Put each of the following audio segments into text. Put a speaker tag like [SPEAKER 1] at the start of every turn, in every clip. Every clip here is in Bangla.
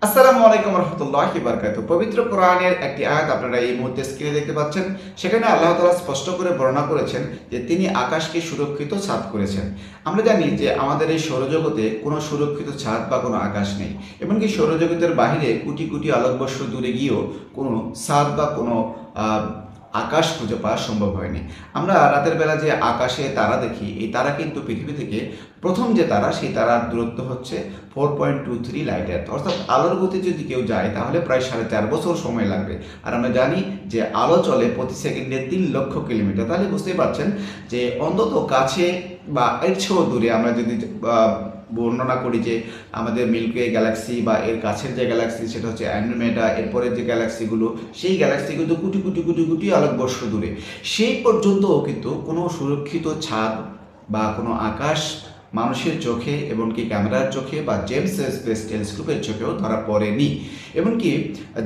[SPEAKER 1] আসসালামু আলাইকুম রহমতুল্লাহি ওয়া বারাকাতুহু। পবিত্র কোরআনের একটি আয়াত আপনারা এই মুহূর্তে স্ক্রিনে দেখতে পাচ্ছেন। সেখানে আল্লাহ তাআলা স্পষ্ট করে বর্ণনা করেছেন যে তিনি আকাশকে সুরক্ষিত ছাদ করেছেন। আমরা জানি যে আমাদের এই সৌরজগতে কোনো সুরক্ষিত ছাদ বা কোনো আকাশ নেই। এমনকি সৌরজগতের বাহিরে কোটি কোটি আলোকবর্ষ দূরে গিয়েও কোনো ছাদ বা কোনো আকাশ খুঁজে পাওয়া সম্ভব হয়নি। আমরা রাতের বেলা যে আকাশে তারা দেখি, এই তারা কিন্তু পৃথিবী থেকে প্রথম যে তারা, সেই তারার দূরত্ব হচ্ছে 4.23 লাইট ইয়ার। অর্থাৎ আলোর গতি যদি কেউ যায় তাহলে প্রায় 4.5 বছর সময় লাগবে। আর আমরা জানি যে আলো চলে প্রতি সেকেন্ডে 3 লক্ষ কিলোমিটার। তাহলে বুঝতেই পারছেন যে অন্তত কাছে বা এর চেয়েও দূরে আমরা যদি বর্ণনা করি যে আমাদের মিল্কি ওয়ে গ্যালাক্সি বা এর কাছের যে গ্যালাক্সি সেটা হচ্ছে অ্যান্ড্রোমেডা, এরপরের যে গ্যালাক্সিগুলো, সেই গ্যালাক্সিগুলো কোটি কোটি কোটি কোটি আলোকবর্ষ দূরে। সেই পর্যন্তও কিন্তু কোনো সুরক্ষিত ছাদ বা কোনো আকাশ মানুষের চোখে, এমনকি ক্যামেরার চোখে বা জেমস ওয়েব স্পেস টেলিস্কোপের চোখেও ধরা পড়েনি। এমনকি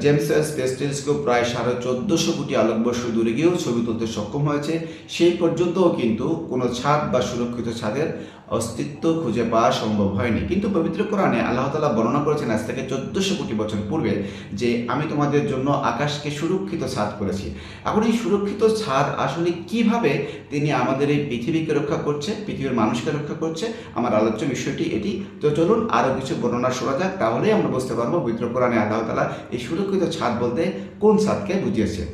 [SPEAKER 1] জেমস ওয়েব স্পেস টেলিস্কোপ প্রায় 1450 কোটি আলোকবর্ষ দূরে গিয়েও ছবি তুলতে সক্ষম হয়েছে। সেই পর্যন্তও কিন্তু কোনো ছাদ বা সুরক্ষিত ছাদের অস্তিত্ব খুঁজে পাওয়া সম্ভব হয়নি। কিন্তু পবিত্র কোরআনে আল্লাহ তাআলা বর্ণনা করেছেন আজ থেকে 1400 কোটি বছর পূর্বে যে আমি তোমাদের জন্য আকাশকে সুরক্ষিত ছাদ করেছি। এখন এই সুরক্ষিত ছাদ আসলে কিভাবে তিনি আমাদের এই পৃথিবীকে রক্ষা করছে, পৃথিবীর মানুষকে রক্ষা করছে, আমার আলোচ্য বিষয়টি এটি। তো চলুন আরও কিছু বর্ণনা শোনা যাক, তাহলেই আমরা বুঝতে পারবো পবিত্র কোরআনে আল্লাহ তাআলা এই সুরক্ষিত ছাদ বলতে কোন ছাদকে বুঝিয়েছে।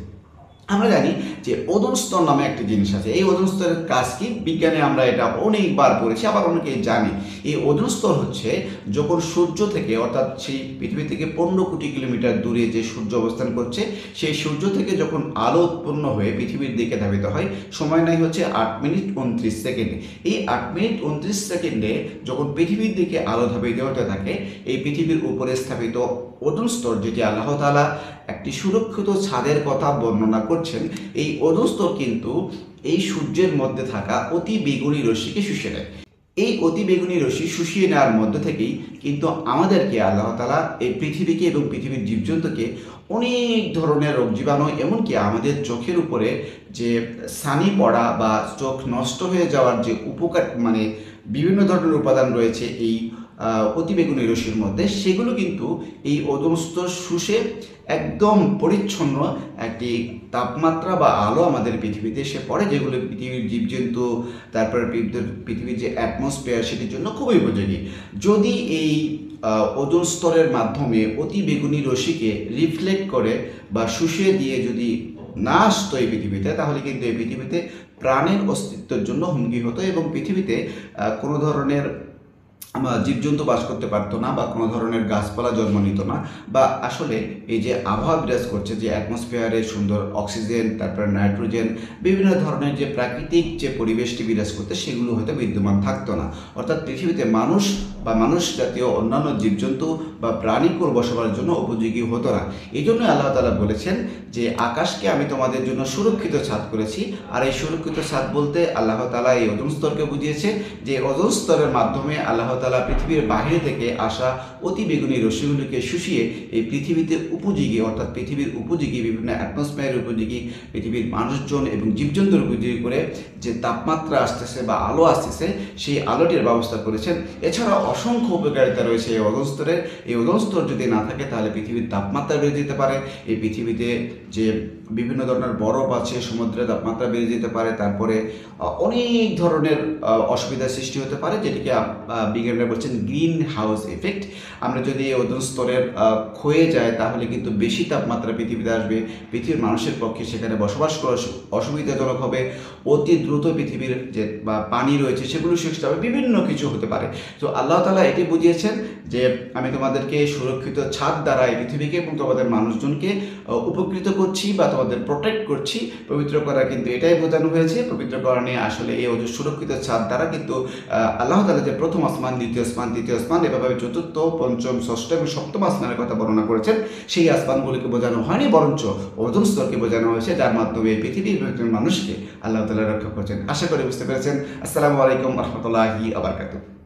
[SPEAKER 1] আমরা জানি যে ওজোন স্তর নামে একটি জিনিস আছে। এই ওজোন স্তরের কাজ কি, বিজ্ঞানে আমরা এটা অনেকবার পড়েছি, আবার অনেকেই জানি। এই ওজোন স্তর হচ্ছে যখন সূর্য থেকে, অর্থাৎ সেই পৃথিবী থেকে 15 কোটি কিলোমিটার দূরে যে সূর্য অবস্থান করছে, সেই সূর্য থেকে যখন আলো উৎপন্ন হয়ে পৃথিবীর দিকে ধাবিত হয়, সময় নেয় হচ্ছে 8 মিনিট 29 সেকেন্ড। এই 8 মিনিট 29 সেকেন্ডে যখন পৃথিবীর দিকে আলো ধাবিত হতে থাকে, এই পৃথিবীর উপরে স্থাপিত ওজোন স্তর, যেটি আল্লাহ তাআলা একটি সুরক্ষিত ছাদের কথা বর্ণনা করছেন, এই ওজোন স্তর কিন্তু এই সূর্যের মধ্যে থাকা অতি বেগুনি রশ্মিকে শুষে নেয়। এই অতি বেগুনি রশ্মি শুষিয়ে নেওয়ার মধ্যে থেকেই কিন্তু আমাদেরকে আল্লাহ তাআলা এই পৃথিবীকে এবং পৃথিবীর জীবজন্তুকে অনেক ধরনের রোগ জীবাণু, এমনকি আমাদের চোখের উপরে যে ছানি পড়া বা চোখ নষ্ট হয়ে যাওয়ার যে উপকার, মানে বিভিন্ন ধরনের উপাদান রয়েছে এই অতিবেগুনি রশ্মির মধ্যে, সেগুলো কিন্তু এই ওজোন স্তর শুষে একদম পরিচ্ছন্ন একটি তাপমাত্রা বা আলো আমাদের পৃথিবীতে এসে পড়ে, যেগুলো পৃথিবীর জীবজন্তু, তারপরে পৃথিবীর যে অ্যাটমসফিয়ার, সেটির জন্য খুবই উপযোগী। যদি এই ওজোন স্তরের মাধ্যমে অতি বেগুনি রশ্মিকে রিফ্লেক্ট করে বা শুষিয়ে দিয়ে যদি না আসতো এই পৃথিবীতে, তাহলে কিন্তু এই পৃথিবীতে প্রাণের অস্তিত্বের জন্য হুমকি হতো এবং পৃথিবীতে কোনো ধরনের জীবজন্তু বাস করতে পারতো না, বা কোনো ধরনের গাছপালা জন্ম নিত না, বা আসলে এই যে আবহাওয়া বিরাজ করছে, যে অ্যাটমসফিয়ারে সুন্দর অক্সিজেন, তারপরে নাইট্রোজেন, বিভিন্ন ধরনের যে প্রাকৃতিক যে পরিবেশটি বিরাজ করতে, সেগুলো হয়তো বিদ্যমান থাকতো না। অর্থাৎ পৃথিবীতে মানুষ বা মানুষ জাতীয় অন্যান্য জীবজন্তু বা প্রাণীকুল বসবাসের জন্য উপযোগী হতো না। এই জন্য আল্লাহ তাআলা বলেছেন যে আকাশকে আমি তোমাদের জন্য সুরক্ষিত ছাদ করেছি। আর এই সুরক্ষিত ছাদ বলতে আল্লাহ তাআলা এই ওজোন স্তরকে বুঝিয়েছে, যে ওজোন স্তরের মাধ্যমে আল্লাহ তাআলা পৃথিবীর বাইরে থেকে আসা অতি বেগুনি রশ্মিগুলিকে শুষিয়ে এই পৃথিবীতে উপযোগী, অর্থাৎ পৃথিবীর উপযোগী, বিভিন্ন অ্যাটমসফিয়ারের উপযোগী, পৃথিবীর মানুষজন এবং জীবজন্তুর উপযোগী করে যে তাপমাত্রা আসতেছে বা আলো আসতেছে, সেই আলোটির ব্যবস্থা করেছেন। এছাড়া অসংখ্য উপকারিতা রয়েছে এই ওজোন স্তরের। এই ওজোন স্তর যদি না থাকে তাহলে পৃথিবীর তাপমাত্রা বেড়ে যেতে পারে, এই পৃথিবীতে যে বিভিন্ন ধরনের বরফ আছে, সমুদ্রের তাপমাত্রা বেড়ে যেতে পারে, তারপরে অনেক ধরনের অসুবিধার সৃষ্টি হতে পারে, যেটিকে বিজ্ঞানীরা বলছেন গ্রিন হাউস এফেক্ট। আমরা যদি ওজোন স্তরের ক্ষয়ে যায়, তাহলে কিন্তু বেশি তাপমাত্রা পৃথিবীতে আসবে, পৃথিবীর মানুষের পক্ষে সেখানে বসবাস করা অসুবিধাজনক হবে, অতি দ্রুত পৃথিবীর যে বা পানি রয়েছে সেগুলো শেষ হবে, বিভিন্ন কিছু হতে পারে। তো আল্লাহ তাআলা এটি বুঝিয়েছেন যে আমি তোমাদেরকে সুরক্ষিত ছাদ দ্বারা এই পৃথিবীকে এবং তোমাদের মানুষজনকে উপকৃত করছি বা তোমাদের প্রোটেক্ট করছি। পবিত্র কোরআনে কিন্তু এটাই বোঝানো হয়েছে। পবিত্র কোরআনে আসলে এই সুরক্ষিত ছাদ দ্বারা কিন্তু আল্লাহ তাআলা যে প্রথম আসমান, দ্বিতীয় আসমান, তৃতীয় আসমান, এভাবে চতুর্থ, পঞ্চম, ষষ্ঠ এবং সপ্তম আসমানের কথা বর্ণনা করেছেন। সেই আসমানগুলিকে বোঝানো হয়নি, বরঞ্চ ওজোন স্তরকে বোঝানো হয়েছে, যার মাধ্যমে এই পৃথিবী এবং মানুষকে আল্লাহ তাআলা রক্ষা করছেন। আশা করি বুঝতে পেরেছেন। আসসালামু আলাইকুম রহমতুল্লাহি ওয়া বারাকাতুহু।